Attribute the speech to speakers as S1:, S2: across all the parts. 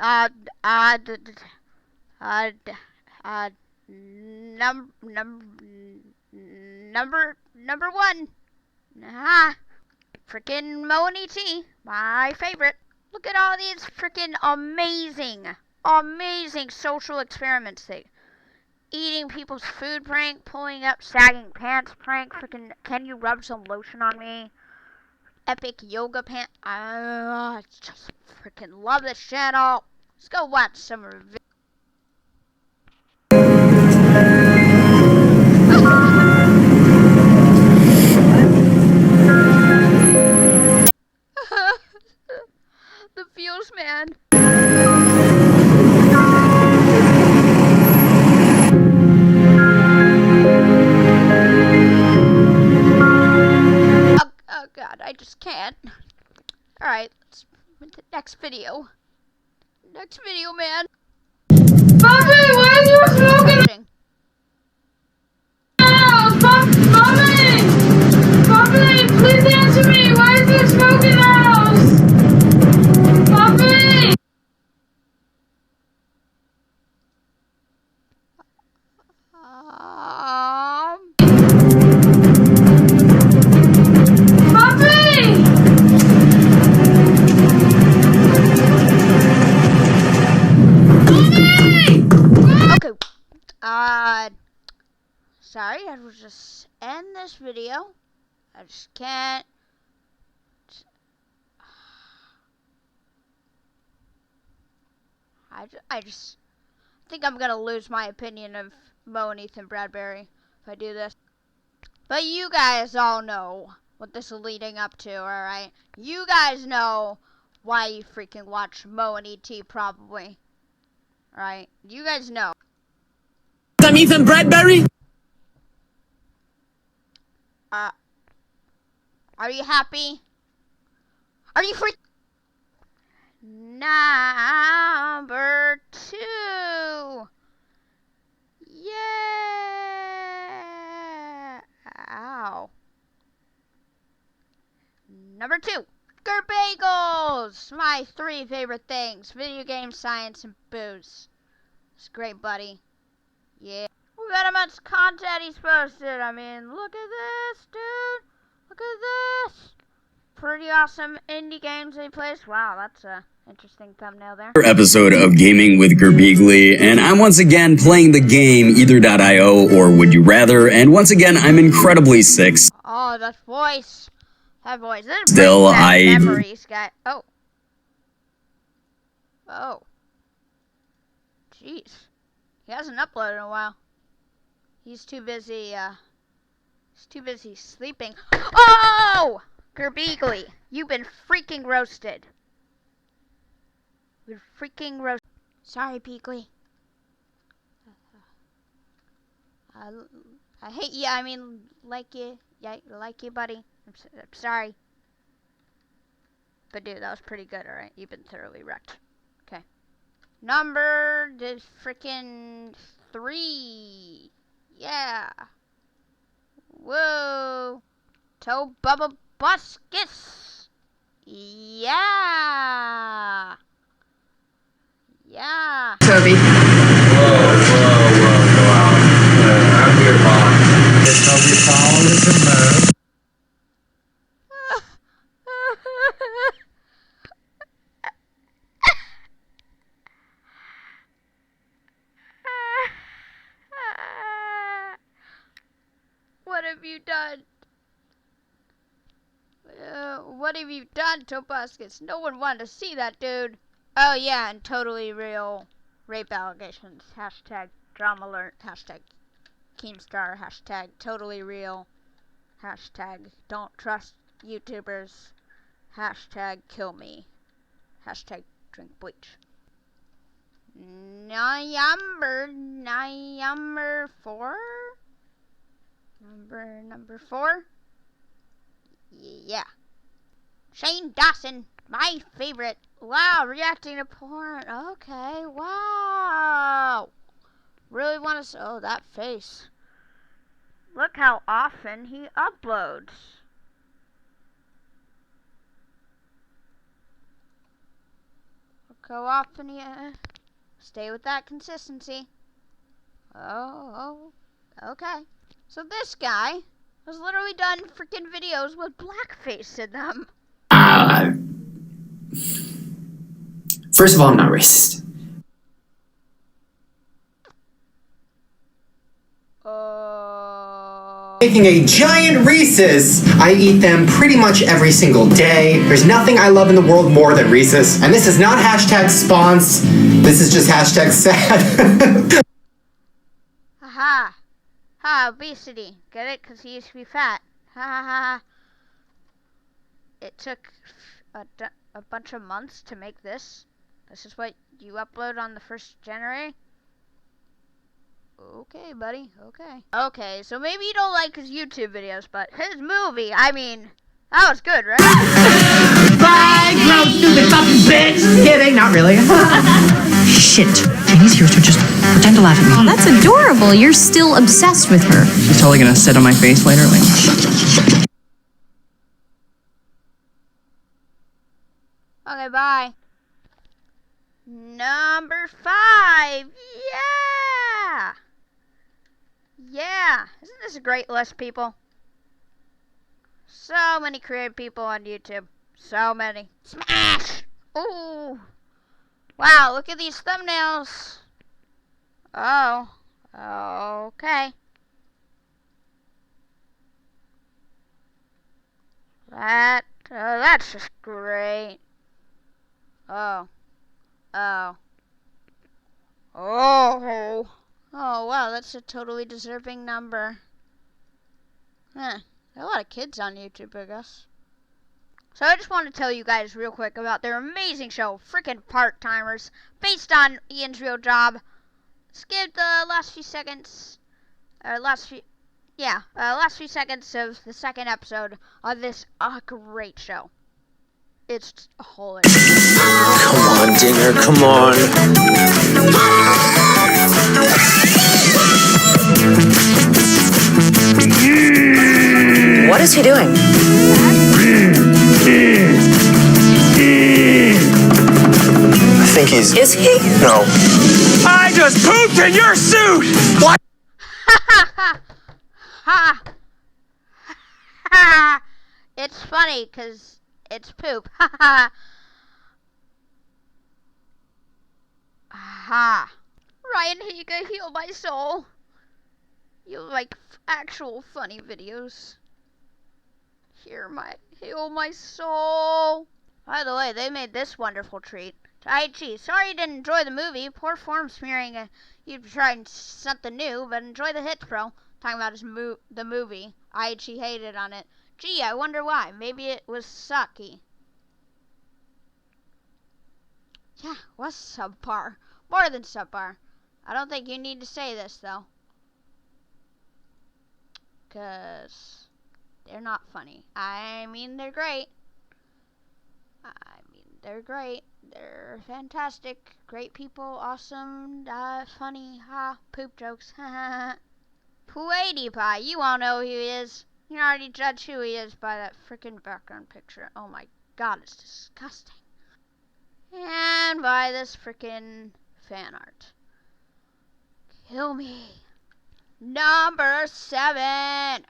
S1: Uh, uh, d- d- uh, d- uh, number one. Ah, frickin' Mo and E.T., my favorite. Look at all these frickin' amazing social experiments. Eating people's food prank, pulling up sagging pants prank, frickin' can you rub some lotion on me? Epic yoga pant. I just frickin' love this channel. Let's go watch some reviews. The feels, man. Oh god, I just can't. Alright, let's move to the next video. Next video, man.
S2: Mommy, why are you smoking house? Mommy! Mommy, please answer me. Why is there smoke in the house? Mommy! Mommy!
S1: Okay, sorry, I will just end this video. I just can't. I just think I'm gonna lose my opinion of Mo and Ethan Bradbury if I do this. But you guys all know what this is leading up to, alright? You guys know why you freaking watch Mo and E.T. probably. Alright? You guys know.
S3: I'm Ethan Bradbury.
S1: Are you happy? Are you freaking? Number 2. Yeah. Ow. Number 2. Bagels. My 3 favorite things: video games, science, and booze. It's great, buddy. Yeah. Look at how much content he's posted. I mean, look at this, dude. Look at this. Pretty awesome indie games he plays. Wow, that's a interesting thumbnail there.
S3: Episode of Gaming with Gerbigli, and I'm once again playing the game Either.io or Would You Rather, and once again I'm incredibly sick.
S1: Oh, that voice. That voice. This
S3: Still,
S1: memories, guy. Oh. Oh. Jeez. He hasn't uploaded in a while. He's too busy sleeping. Oh! Gerbigli, you've been freaking roasted. You've been freaking roasted. Sorry, Beagley. I hate you. I mean, like you. Yeah, like you, buddy. I'm sorry. But dude, that was pretty good, alright? You've been thoroughly wrecked. Okay. Number the freaking 3. Yeah. Whoa. Toe Bubba Buskus. Yeah. Yeah.
S2: Toby.
S4: Whoa. I'm here, Mom. It's Toby Paul is a move.
S1: What have you done? What have you done, Tobuscus? No one wanted to see that, dude. Oh yeah, and totally real rape allegations. Hashtag drama alert. Hashtag Keemstar. Hashtag totally real. Hashtag don't trust YouTubers. Hashtag kill me. Hashtag drink bleach. Number 4? Number 4? Yeah. Shane Dawson, my favorite. Wow, reacting to porn. Okay, wow. Really want to. Oh, that face. Look how often he uploads. go off and stay with that consistency. Oh, okay. So this guy has literally done freaking videos with blackface in them.
S5: First of all, I'm not racist. Making a giant Reese's. I eat them pretty much every single day. There's nothing I love in the world more than Reese's. And this is not hashtag spons. This is just hashtag sad.
S1: Haha. Ha, obesity. Get it? Because he used to be fat. Ha ha ha. It took a bunch of months to make this. This is what you upload on the 1st of January? Okay, buddy. Okay. Okay, so maybe you don't like his YouTube videos, but his movie, I mean, that was good, right?
S5: Bye, gross, stupid fucking bitch! Kidding, not really.
S6: Shit. Janie's here, so just pretend to laugh at me.
S7: Oh, that's adorable. You're still obsessed with her.
S6: She's totally gonna sit on my face later. Like,
S1: Okay, bye. Number 5. Yeah! Yeah. Isn't this a great list, people? So many creative people on YouTube. So many. Smash! Ooh. Wow, look at these thumbnails. Oh. Okay. That's just great. Oh, wow, that's a totally deserving number. Huh, there are a lot of kids on YouTube, I guess. So I just want to tell you guys real quick about their amazing show, Frickin' Part-Timers, based on Ian's real job. Skip the last few seconds, last few seconds of the 2nd episode of this great show. It's hilarious.
S8: Come on, Dinger, come on.
S6: what is he doing?
S8: I think he's...
S6: Is he?
S8: No. I just pooped in your suit! What?
S1: Ha! Ha! It's funny because it's poop. Ha ha! Ha! Ryan Higa, heal my soul. You like actual funny videos. Heal my soul. By the way, they made this wonderful treat. To IG, sorry you didn't enjoy the movie. Poor form smearing. You've tried something new, but enjoy the hits, bro. Talking about the movie. IG hated on it. Gee, I wonder why. Maybe it was sucky. Yeah, was subpar. More than subpar. I don't think you need to say this, though. 'Cause they're not funny. I mean, they're great. They're fantastic. Great people. Awesome. Funny. Ha. Poop jokes. Ha ha ha. PewDiePie. You all know who he is. You can already judge who he is by that freaking background picture. Oh my god, it's disgusting. And by this freaking fan art. Kill me. Number 7.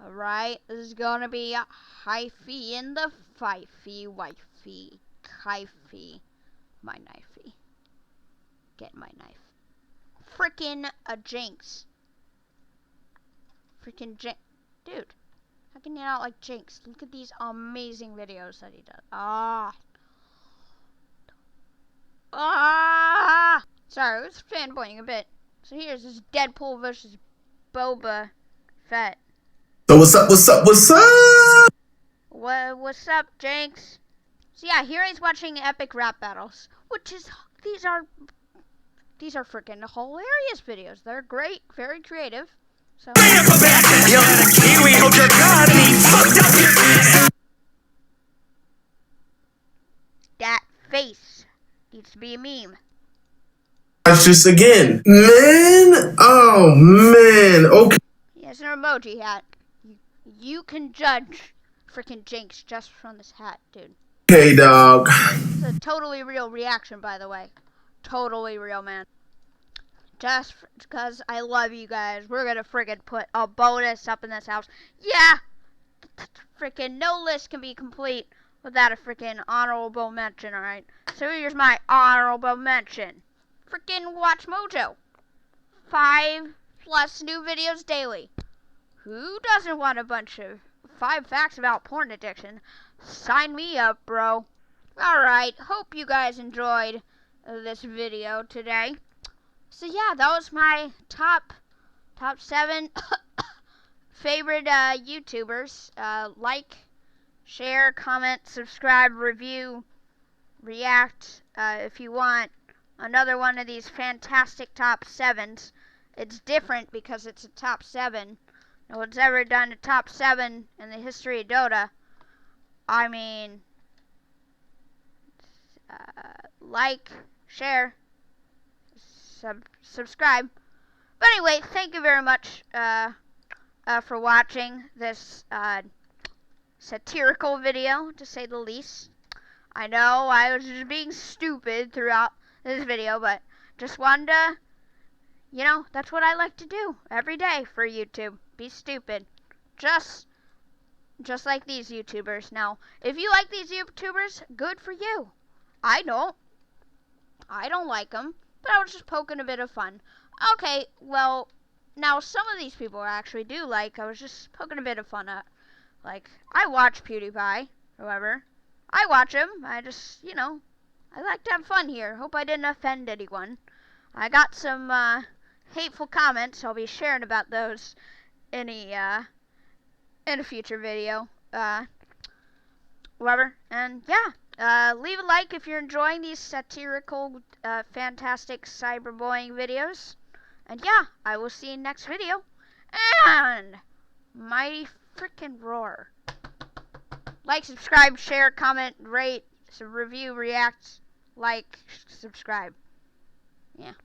S1: Alright, this is gonna be a hyphy in the fifey, wifey, hyphy. My knifey. Get my knife. Frickin' a Jinx. Frickin' Jinx. Dude, how can you not like Jinx? Look at these amazing videos that he does. Sorry, I was fanboying a bit. So here's this Deadpool versus Boba Fett.
S5: So what's up?
S1: What's up, Jinx? So yeah, here he's watching epic rap battles, which is these are freaking hilarious videos. They're great, very creative. So that face needs to be a meme.
S5: That's just again, man. Oh man. Okay.
S1: He has an emoji hat. You can judge freaking Jinx just from this hat, dude.
S4: Hey, dog.
S1: It's a totally real reaction, by the way. Totally real, man. Just because I love you guys, we're gonna friggin' put a bonus up in this house. Yeah! Frickin' no list can be complete without a frickin' honorable mention, alright? So here's my honorable mention. Frickin' Watch Mojo. 5+ new videos daily. Who doesn't want a bunch of 5 facts about porn addiction? Sign me up, bro. Alright, hope you guys enjoyed this video today. So yeah, that was my top 7 favorite YouTubers. Like, share, comment, subscribe, review, react if you want another one of these fantastic top 7s. It's different because it's a top 7. No one's ever done a top 7 in the history of Dota. I mean, like, share, subscribe. But anyway, thank you very much for watching this satirical video, to say the least. I know I was just being stupid throughout this video, but just wanted to, you know, that's what I like to do every day for YouTube. Be stupid. Just like these YouTubers. Now, if you like these YouTubers, good for you. I don't like them, but I was just poking a bit of fun. Okay, well, now some of these people I actually do like. I was just poking a bit of fun at. Like, I watch PewDiePie, however. I watch him. I just, you know, I like to have fun here. Hope I didn't offend anyone. I got some hateful comments. I'll be sharing about those in a future video. Whatever. And yeah, leave a like if you're enjoying these satirical, fantastic cyberbullying videos. And yeah, I will see you in next video. And mighty frickin' roar. Like, subscribe, share, comment, rate, review, react, like, subscribe. Yeah.